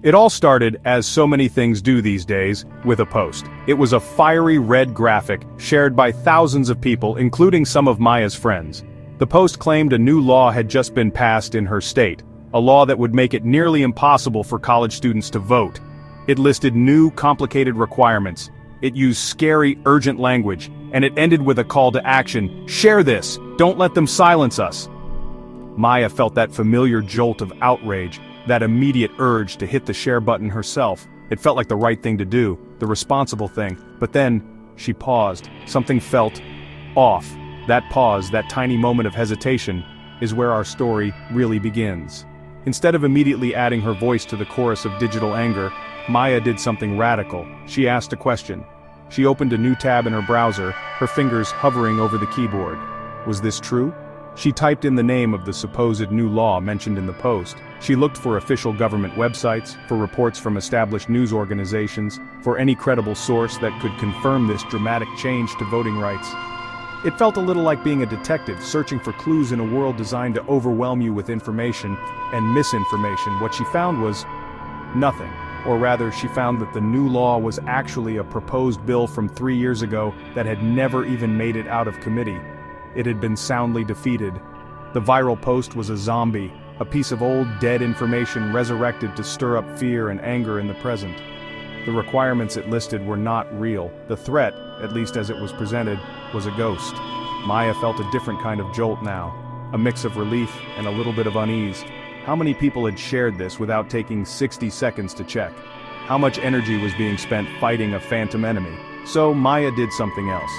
It all started, as so many things do these days, with a post. It was a fiery red graphic, shared by thousands of people, including some of Maya's friends. The post claimed a new law had just been passed in her state, a law that would make it nearly impossible for college students to vote. It listed new, complicated requirements. It used scary, urgent language, and it ended with a call to action: share this, don't let them silence us. Maya felt that familiar jolt of outrage, that immediate urge to hit the share button herself. It felt like the right thing to do, the responsible thing, but then, she paused. Something felt off. That pause, that tiny moment of hesitation, is where our story really begins. Instead of immediately adding her voice to the chorus of digital anger, Maya did something radical. She asked a question. She opened a new tab in her browser, her fingers hovering over the keyboard. Was this true? She typed in the name of the supposed new law mentioned in the post. She looked for official government websites, for reports from established news organizations, for any credible source that could confirm this dramatic change to voting rights. It felt a little like being a detective searching for clues in a world designed to overwhelm you with information and misinformation. What she found was nothing. Or rather, she found that the new law was actually a proposed bill from 3 years ago that had never even made it out of committee. It had been soundly defeated. The viral post was a zombie, a piece of old, dead information resurrected to stir up fear and anger in the present. The requirements it listed were not real. The threat, at least as it was presented, was a ghost. Maya felt a different kind of jolt now, a mix of relief and a little bit of unease. How many people had shared this without taking 60 seconds to check? How much energy was being spent fighting a phantom enemy? So Maya did something else.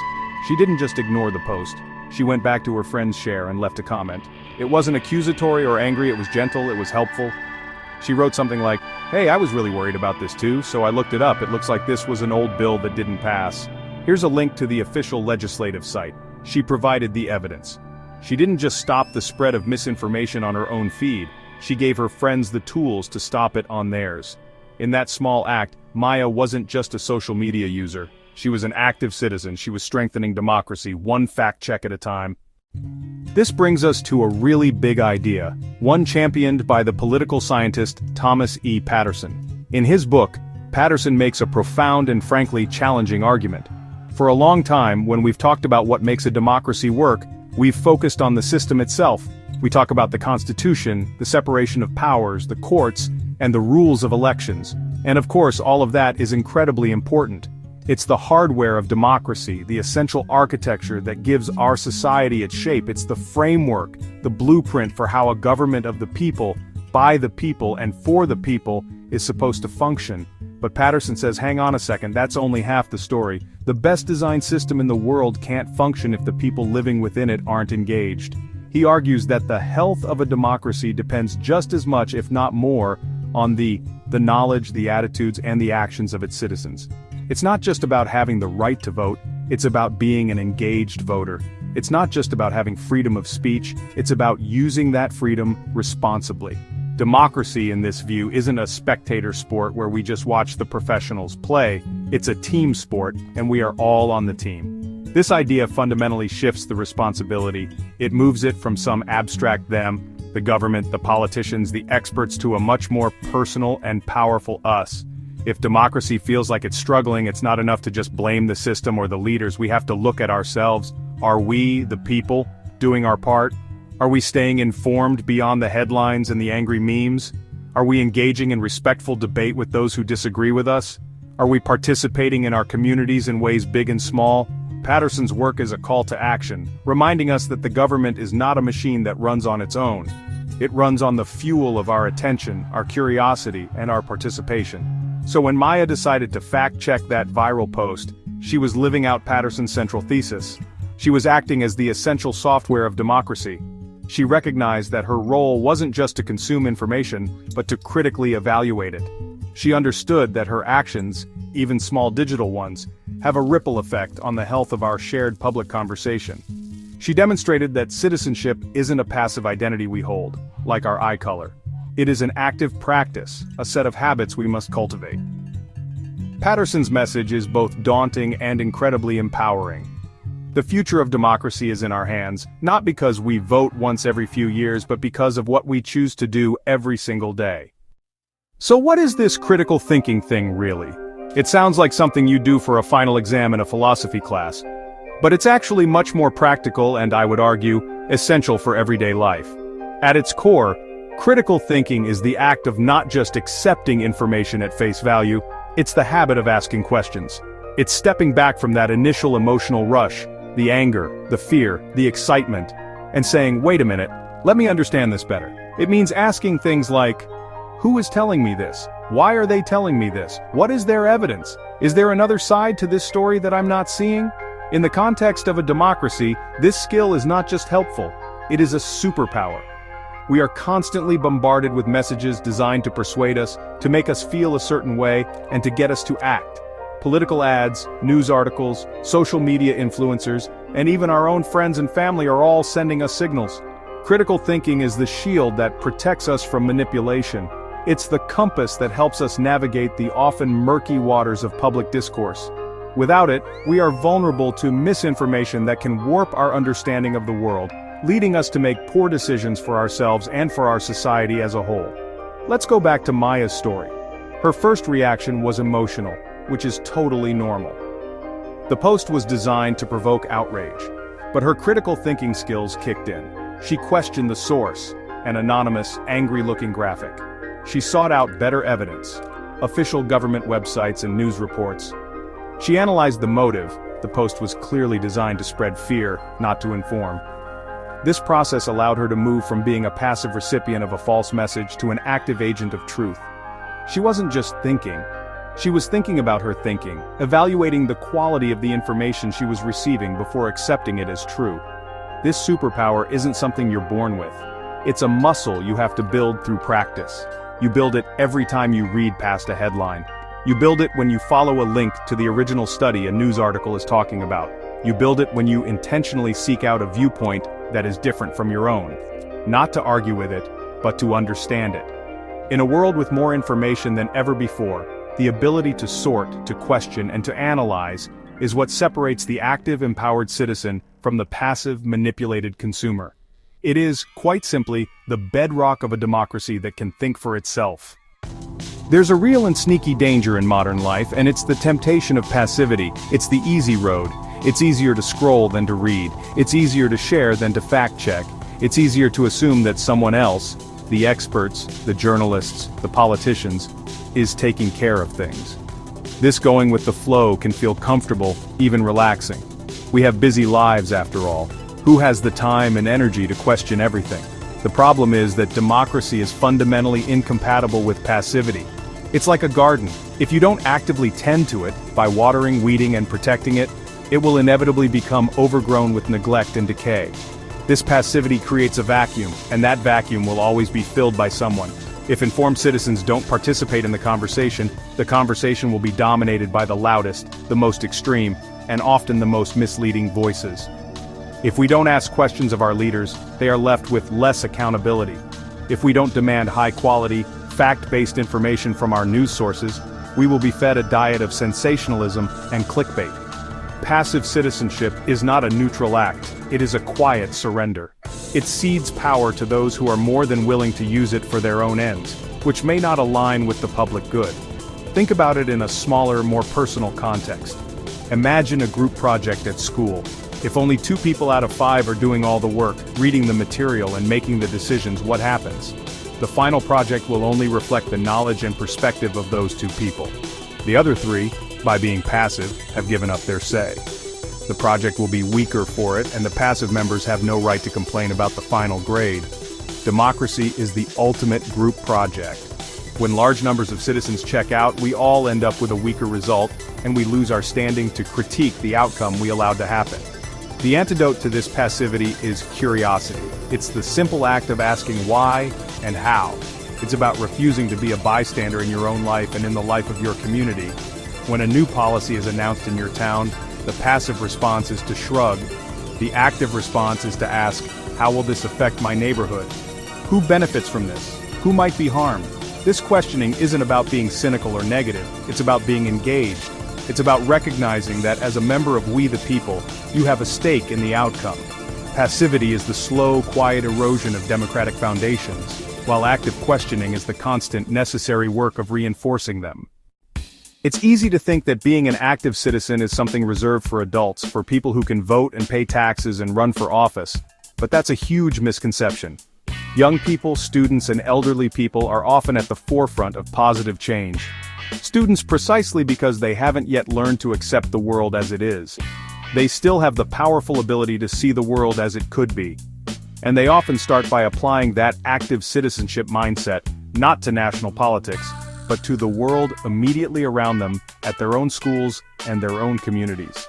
She didn't just ignore the post. She went back to her friend's share and left a comment. It wasn't accusatory or angry, it was gentle, it was helpful. She wrote something like, "Hey, I was really worried about this too, so I looked it up. It looks like this was an old bill that didn't pass. Here's a link to the official legislative site." She provided the evidence. She didn't just stop the spread of misinformation on her own feed. She gave her friends the tools to stop it on theirs. In that small act, Maya wasn't just a social media user. She was an active citizen. She was strengthening democracy, one fact check at a time. This brings us to a really big idea, one championed by the political scientist Thomas E. Patterson. In his book, Patterson makes a profound and frankly challenging argument. For a long time, when we've talked about what makes a democracy work, we've focused on the system itself. We talk about the Constitution, the separation of powers, the courts, and the rules of elections. And of course, all of that is incredibly important. It's the hardware of democracy, the essential architecture that gives our society its shape. It's the framework, the blueprint for how a government of the people, by the people, and for the people is supposed to function. But Patterson says, hang on a second, that's only half the story. The best designed system in the world can't function if the people living within it aren't engaged. He argues that the health of a democracy depends just as much, if not more, on the knowledge, the attitudes, and the actions of its citizens. It's not just about having the right to vote, it's about being an engaged voter. It's not just about having freedom of speech, it's about using that freedom responsibly. Democracy, in this view, isn't a spectator sport where we just watch the professionals play. It's a team sport, and we are all on the team. This idea fundamentally shifts the responsibility. It moves it from some abstract them, the government, the politicians, the experts, to a much more personal and powerful us. If democracy feels like it's struggling, it's not enough to just blame the system or the leaders. We have to look at ourselves. Are we, the people, doing our part? Are we staying informed beyond the headlines and the angry memes? Are we engaging in respectful debate with those who disagree with us? Are we participating in our communities in ways big and small? Patterson's work is a call to action, reminding us that the government is not a machine that runs on its own. It runs on the fuel of our attention, our curiosity, and our participation. So when Maya decided to fact-check that viral post, she was living out Patterson's central thesis. She was acting as the essential software of democracy. She recognized that her role wasn't just to consume information, but to critically evaluate it. She understood that her actions, even small digital ones, have a ripple effect on the health of our shared public conversation. She demonstrated that citizenship isn't a passive identity we hold, like our eye color. It is an active practice, a set of habits we must cultivate. Patterson's message is both daunting and incredibly empowering. The future of democracy is in our hands, not because we vote once every few years, but because of what we choose to do every single day. So what is this critical thinking thing really? It sounds like something you do for a final exam in a philosophy class. But it's actually much more practical and, I would argue, essential for everyday life. At its core, critical thinking is the act of not just accepting information at face value, it's the habit of asking questions. It's stepping back from that initial emotional rush, the anger, the fear, the excitement, and saying, wait a minute, let me understand this better. It means asking things like, who is telling me this? Why are they telling me this? What is their evidence? Is there another side to this story that I'm not seeing? In the context of a democracy, this skill is not just helpful, it is a superpower. We are constantly bombarded with messages designed to persuade us, to make us feel a certain way, and to get us to act. Political ads, news articles, social media influencers, and even our own friends and family are all sending us signals. Critical thinking is the shield that protects us from manipulation. It's the compass that helps us navigate the often murky waters of public discourse. Without it, we are vulnerable to misinformation that can warp our understanding of the world, leading us to make poor decisions for ourselves and for our society as a whole. Let's go back to Maya's story. Her first reaction was emotional, which is totally normal. The post was designed to provoke outrage, but her critical thinking skills kicked in. She questioned the source, an anonymous, angry-looking graphic. She sought out better evidence, official government websites and news reports. She analyzed the motive. The post was clearly designed to spread fear, not to inform. This process allowed her to move from being a passive recipient of a false message to an active agent of truth. She wasn't just thinking. She was thinking about her thinking, evaluating the quality of the information she was receiving before accepting it as true. This superpower isn't something you're born with. It's a muscle you have to build through practice. You build it every time you read past a headline. You build it when you follow a link to the original study a news article is talking about. You build it when you intentionally seek out a viewpoint that is different from your own. Not to argue with it, but to understand it. In a world with more information than ever before, the ability to sort, to question, and to analyze is what separates the active, empowered citizen from the passive, manipulated consumer. It is, quite simply, the bedrock of a democracy that can think for itself. There's a real and sneaky danger in modern life, and it's the temptation of passivity. It's the easy road. It's easier to scroll than to read. It's easier to share than to fact-check. It's easier to assume that someone else, the experts, the journalists, the politicians, is taking care of things. This going with the flow can feel comfortable, even relaxing. We have busy lives after all. Who has the time and energy to question everything? The problem is that democracy is fundamentally incompatible with passivity. It's like a garden. If you don't actively tend to it, by watering, weeding, and protecting it, it will inevitably become overgrown with neglect and decay. This passivity creates a vacuum, and that vacuum will always be filled by someone. If informed citizens don't participate in the conversation will be dominated by the loudest, the most extreme, and often the most misleading voices. If we don't ask questions of our leaders, they are left with less accountability. If we don't demand high-quality, fact-based information from our news sources, we will be fed a diet of sensationalism and clickbait. Passive citizenship is not a neutral act, it is a quiet surrender. It cedes power to those who are more than willing to use it for their own ends, which may not align with the public good. Think about it in a smaller, more personal context. Imagine a group project at school. If only 2 people out of 5 are doing all the work, reading the material and making the decisions, what happens? The final project will only reflect the knowledge and perspective of those 2 people. The other 3, by being passive, have given up their say. The project will be weaker for it, and the passive members have no right to complain about the final grade. Democracy is the ultimate group project. When large numbers of citizens check out, we all end up with a weaker result, and we lose our standing to critique the outcome we allowed to happen. The antidote to this passivity is curiosity. It's the simple act of asking why and how. It's about refusing to be a bystander in your own life and in the life of your community. When a new policy is announced in your town, the passive response is to shrug. The active response is to ask, how will this affect my neighborhood? Who benefits from this? Who might be harmed? This questioning isn't about being cynical or negative, it's about being engaged. It's about recognizing that as a member of We the People, you have a stake in the outcome. Passivity is the slow, quiet erosion of democratic foundations. while active questioning is the constant, necessary work of reinforcing them. It's easy to think that being an active citizen is something reserved for adults, for people who can vote and pay taxes and run for office, but that's a huge misconception. Young people, students, and elderly people are often at the forefront of positive change. Students precisely because they haven't yet learned to accept the world as it is. They still have the powerful ability to see the world as it could be. And they often start by applying that active citizenship mindset, not to national politics, but to the world immediately around them, at their own schools and their own communities.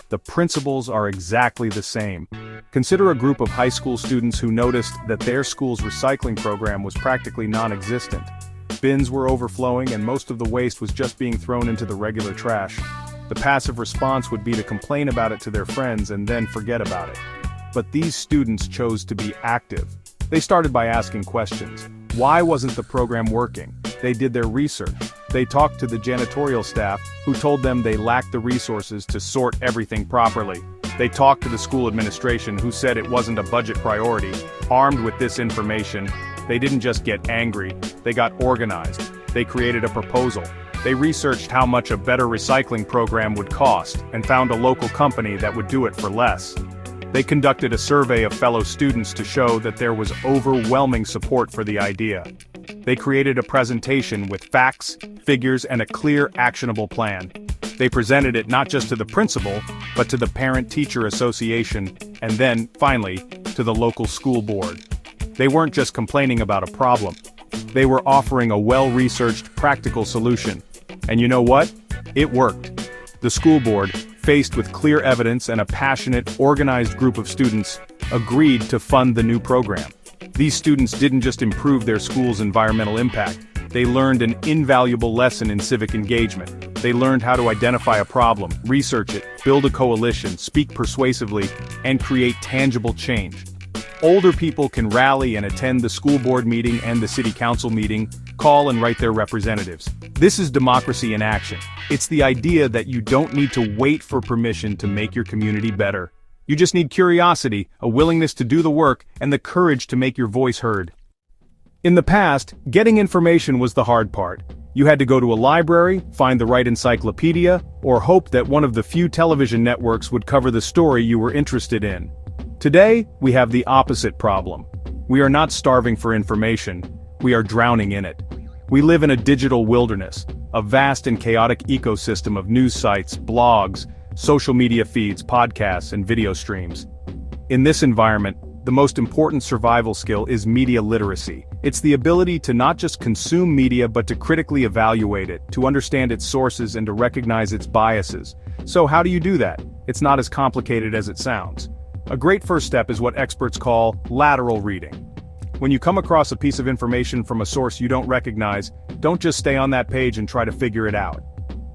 The principles are exactly the same. Consider a group of high school students who noticed that their school's recycling program was practically non-existent. Bins were overflowing and most of the waste was just being thrown into the regular trash. The passive response would be to complain about it to their friends and then forget about it. But these students chose to be active. They started by asking questions. Why wasn't the program working? They did their research. They talked to the janitorial staff, who told them they lacked the resources to sort everything properly. They talked to the school administration, who said it wasn't a budget priority. Armed with this information, they didn't just get angry, they got organized. They created a proposal. They researched how much a better recycling program would cost, and found a local company that would do it for less. They conducted a survey of fellow students to show that there was overwhelming support for the idea. They created a presentation with facts, figures, and a clear, actionable plan. They presented it not just to the principal, but to the Parent-Teacher Association, and then, finally, to the local school board. They weren't just complaining about a problem. They were offering a well-researched, practical solution. And you know what? It worked. The school board, faced with clear evidence and a passionate, organized group of students, agreed to fund the new program. These students didn't just improve their school's environmental impact, they learned an invaluable lesson in civic engagement. They learned how to identify a problem, research it, build a coalition, speak persuasively, and create tangible change. Older people can rally and attend the school board meeting and the city council meeting, call and write their representatives. This is democracy in action. It's the idea that you don't need to wait for permission to make your community better. You just need curiosity, a willingness to do the work, and the courage to make your voice heard. In the past, getting information was the hard part. You had to go to a library, find the right encyclopedia, or hope that one of the few television networks would cover the story you were interested in. Today, we have the opposite problem. We are not starving for information, we are drowning in it. We live in a digital wilderness, a vast and chaotic ecosystem of news sites, blogs, social media feeds, podcasts, and video streams. In this environment, the most important survival skill is media literacy. It's the ability to not just consume media but to critically evaluate it, to understand its sources and to recognize its biases. So how do you do that? It's not as complicated as it sounds. A great first step is what experts call lateral reading. When you come across a piece of information from a source you don't recognize, don't just stay on that page and try to figure it out.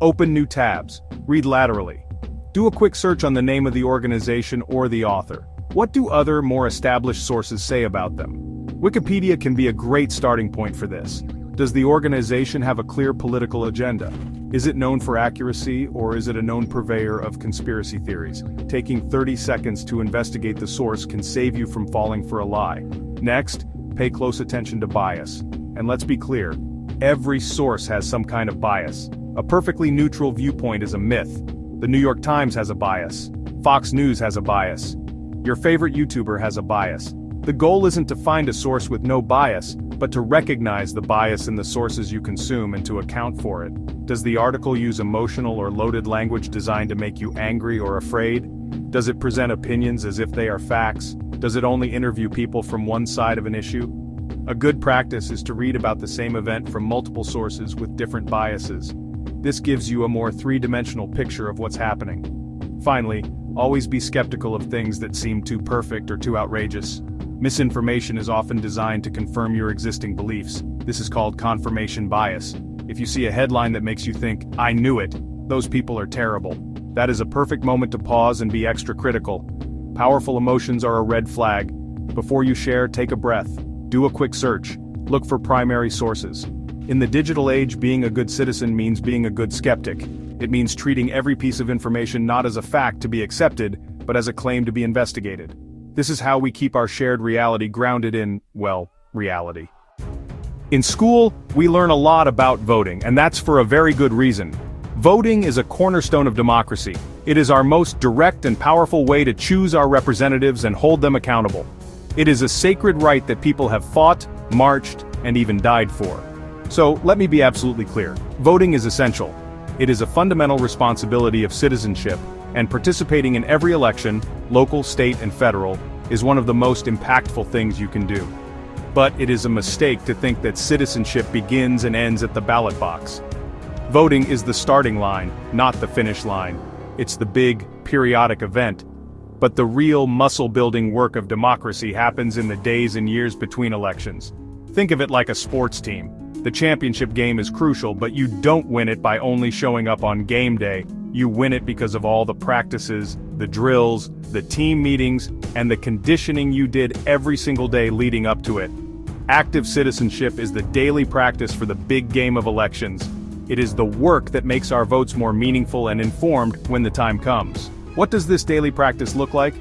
Open new tabs, read laterally. Do a quick search on the name of the organization or the author. What do other, more established sources say about them? Wikipedia can be a great starting point for this. Does the organization have a clear political agenda? Is it known for accuracy, or is it a known purveyor of conspiracy theories? Taking 30 seconds to investigate the source can save you from falling for a lie. Next, pay close attention to bias. And let's be clear, every source has some kind of bias. A perfectly neutral viewpoint is a myth. The New York Times has a bias. Fox News has a bias. Your favorite YouTuber has a bias. The goal isn't to find a source with no bias, but to recognize the bias in the sources you consume and to account for it. Does the article use emotional or loaded language designed to make you angry or afraid? Does it present opinions as if they are facts? Does it only interview people from one side of an issue? A good practice is to read about the same event from multiple sources with different biases. This gives you a more three-dimensional picture of what's happening. Finally, always be skeptical of things that seem too perfect or too outrageous. Misinformation is often designed to confirm your existing beliefs. This is called confirmation bias. If you see a headline that makes you think, "I knew it," those people are terrible. That is a perfect moment to pause and be extra critical. Powerful emotions are a red flag. Before you share, take a breath. Do a quick search. Look for primary sources. In the digital age, being a good citizen means being a good skeptic. It means treating every piece of information not as a fact to be accepted, but as a claim to be investigated. This is how we keep our shared reality grounded in, well, reality. In school, we learn a lot about voting, and that's for a very good reason. Voting is a cornerstone of democracy. It is our most direct and powerful way to choose our representatives and hold them accountable. It is a sacred right that people have fought, marched, and even died for. So, let me be absolutely clear. Voting is essential. It is a fundamental responsibility of citizenship, and participating in every election, local, state, and federal, is one of the most impactful things you can do. But it is a mistake to think that citizenship begins and ends at the ballot box. Voting is the starting line, not the finish line. It's the big, periodic event. But the real muscle-building work of democracy happens in the days and years between elections. Think of it like a sports team. The championship game is crucial, but you don't win it by only showing up on game day. You win it because of all the practices, the drills, the team meetings, and the conditioning you did every single day leading up to it. Active citizenship is the daily practice for the big game of elections. It is the work that makes our votes more meaningful and informed when the time comes. What does this daily practice look like?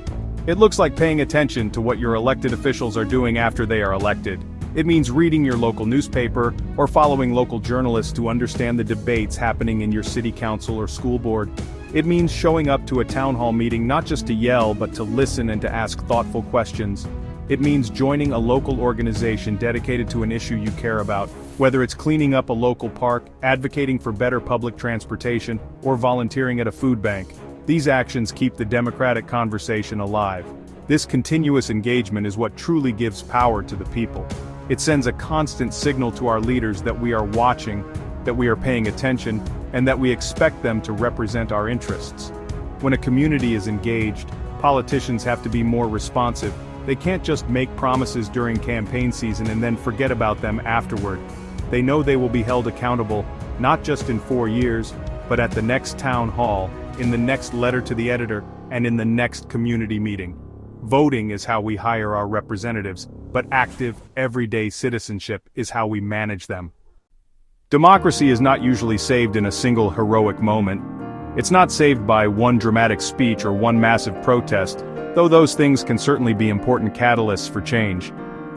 It looks like paying attention to what your elected officials are doing after they are elected. It means reading your local newspaper or following local journalists to understand the debates happening in your city council or school board. It means showing up to a town hall meeting not just to yell but to listen and to ask thoughtful questions. It means joining a local organization dedicated to an issue you care about, whether it's cleaning up a local park, advocating for better public transportation, or volunteering at a food bank. These actions keep the democratic conversation alive. This continuous engagement is what truly gives power to the people. It sends a constant signal to our leaders that we are watching, that we are paying attention, and that we expect them to represent our interests. When a community is engaged, politicians have to be more responsive. They can't just make promises during campaign season and then forget about them afterward. They know they will be held accountable, not just in 4 years, but at the next town hall, in the next letter to the editor, and in the next community meeting. Voting is how we hire our representatives, but active, everyday citizenship is how we manage them. Democracy is not usually saved in a single heroic moment. It's not saved by one dramatic speech or one massive protest, though those things can certainly be important catalysts for change.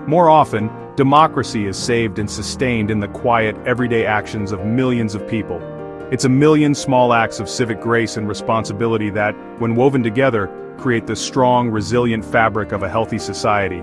More often, democracy is saved and sustained in the quiet, everyday actions of millions of people. It's a million small acts of civic grace and responsibility that, when woven together, create the strong, resilient fabric of a healthy society.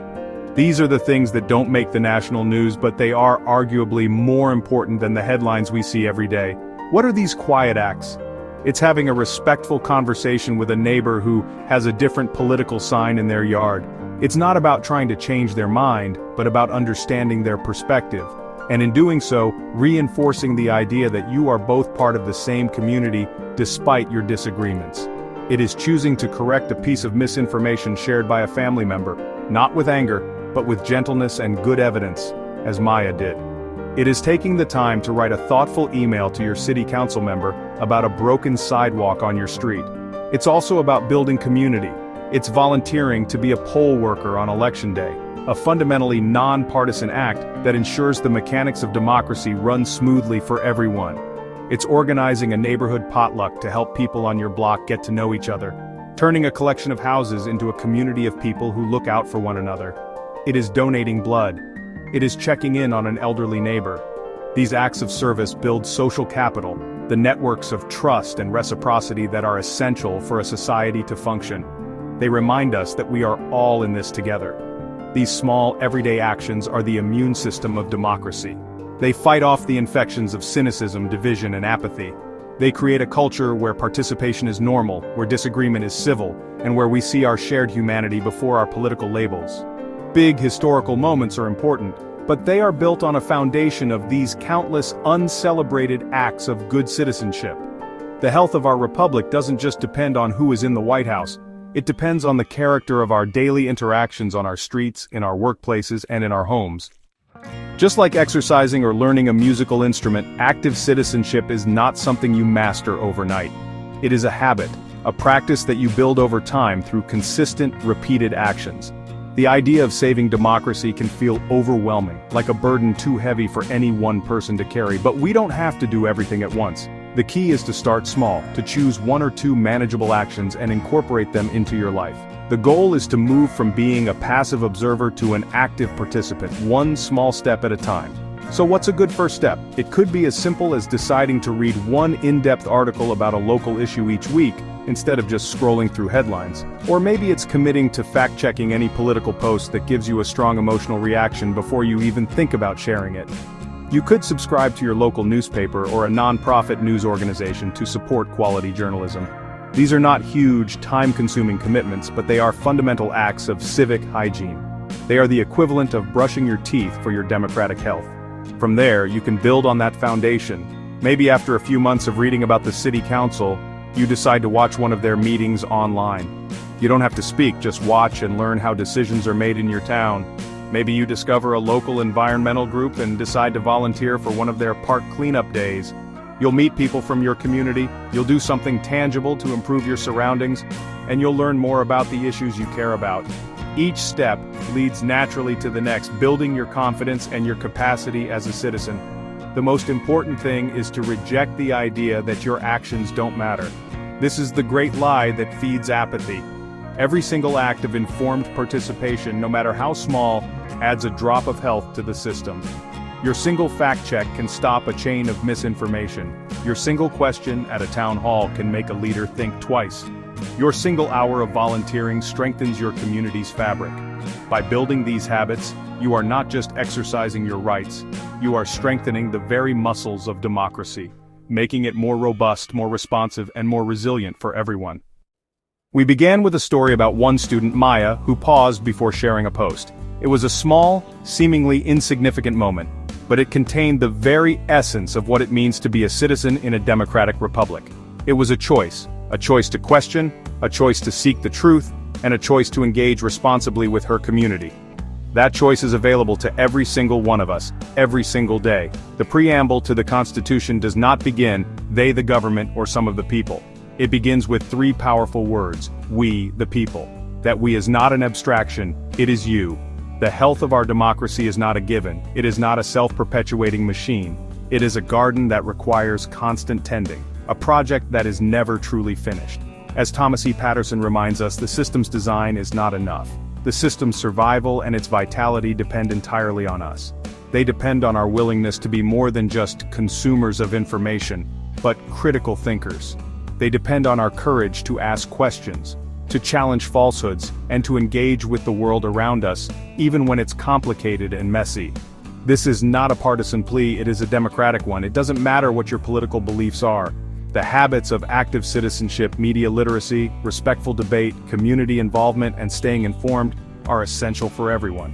These are the things that don't make the national news, but they are arguably more important than the headlines we see every day. What are these quiet acts? It's having a respectful conversation with a neighbor who has a different political sign in their yard. It's not about trying to change their mind, but about understanding their perspective. And in doing so, reinforcing the idea that you are both part of the same community despite your disagreements. It is choosing to correct a piece of misinformation shared by a family member, not with anger, but with gentleness and good evidence, as Maya did. It is taking the time to write a thoughtful email to your city council member about a broken sidewalk on your street. It's also about building community. It's volunteering to be a poll worker on election day, a fundamentally non-partisan act that ensures the mechanics of democracy run smoothly for everyone. It's organizing a neighborhood potluck to help people on your block get to know each other, turning a collection of houses into a community of people who look out for one another. It is donating blood. It is checking in on an elderly neighbor. These acts of service build social capital, the networks of trust and reciprocity that are essential for a society to function. They remind us that we are all in this together. These small, everyday actions are the immune system of democracy. They fight off the infections of cynicism, division, and apathy. They create a culture where participation is normal, where disagreement is civil, and where we see our shared humanity before our political labels. Big historical moments are important, but they are built on a foundation of these countless uncelebrated acts of good citizenship. The health of our republic doesn't just depend on who is in the White House. It depends on the character of our daily interactions on our streets, in our workplaces, and in our homes. Just like exercising or learning a musical instrument, active citizenship is not something you master overnight. It is a habit, a practice that you build over time through consistent, repeated actions. The idea of saving democracy can feel overwhelming, like a burden too heavy for any one person to carry, but we don't have to do everything at once. The key is to start small, to choose 1 or 2 manageable actions and incorporate them into your life. The goal is to move from being a passive observer to an active participant, one small step at a time. So what's a good first step? It could be as simple as deciding to read one in-depth article about a local issue each week, instead of just scrolling through headlines. Or maybe it's committing to fact-checking any political post that gives you a strong emotional reaction before you even think about sharing it. You could subscribe to your local newspaper or a non-profit news organization to support quality journalism. These are not huge, time-consuming commitments, but they are fundamental acts of civic hygiene. They are the equivalent of brushing your teeth for your democratic health. From there, you can build on that foundation. Maybe after a few months of reading about the city council, you decide to watch one of their meetings online. You don't have to speak, just watch and learn how decisions are made in your town. Maybe you discover a local environmental group and decide to volunteer for one of their park cleanup days. You'll meet people from your community, you'll do something tangible to improve your surroundings, and you'll learn more about the issues you care about. Each step leads naturally to the next, building your confidence and your capacity as a citizen. The most important thing is to reject the idea that your actions don't matter. This is the great lie that feeds apathy. Every single act of informed participation, no matter how small, adds a drop of health to the system. Your single fact check can stop a chain of misinformation. Your single question at a town hall can make a leader think twice. Your single hour of volunteering strengthens your community's fabric. By building these habits, you are not just exercising your rights, you are strengthening the very muscles of democracy, making it more robust, more responsive, and more resilient for everyone. We began with a story about one student, Maya, who paused before sharing a post. It was a small, seemingly insignificant moment, but it contained the very essence of what it means to be a citizen in a democratic republic. It was a choice to question, a choice to seek the truth, and a choice to engage responsibly with her community. That choice is available to every single one of us, every single day. The preamble to the Constitution does not begin, "they the government" or "some of the people." It begins with three powerful words, "we the people." That we is not an abstraction, it is you. The health of our democracy is not a given, it is not a self-perpetuating machine. It is a garden that requires constant tending, a project that is never truly finished. As Thomas E. Patterson reminds us, the system's design is not enough. The system's survival and its vitality depend entirely on us. They depend on our willingness to be more than just consumers of information, but critical thinkers. They depend on our courage to ask questions, to challenge falsehoods, and to engage with the world around us, even when it's complicated and messy. This is not a partisan plea, it is a democratic one. It doesn't matter what your political beliefs are. The habits of active citizenship, media literacy, respectful debate, community involvement, and staying informed are essential for everyone.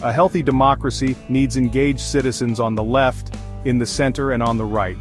A healthy democracy needs engaged citizens on the left, in the center, and on the right.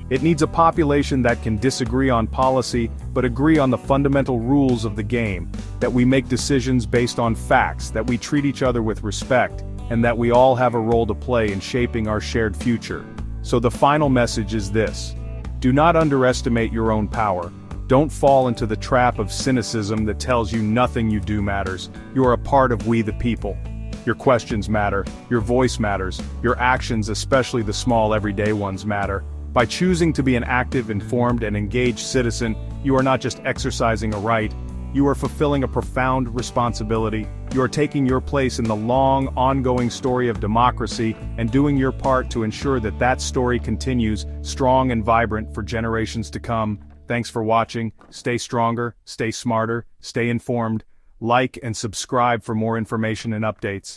It needs a population that can disagree on policy, but agree on the fundamental rules of the game, that we make decisions based on facts, that we treat each other with respect, and that we all have a role to play in shaping our shared future. So the final message is this: do not underestimate your own power. Don't fall into the trap of cynicism that tells you nothing you do matters. You are a part of we the people. Your questions matter, your voice matters, your actions, especially the small everyday ones, matter. By choosing to be an active, informed, and engaged citizen, you are not just exercising a right, you are fulfilling a profound responsibility. You are taking your place in the long, ongoing story of democracy and doing your part to ensure that that story continues strong and vibrant for generations to come. Thanks for watching. Stay stronger, stay smarter, stay informed. Like and subscribe for more information and updates.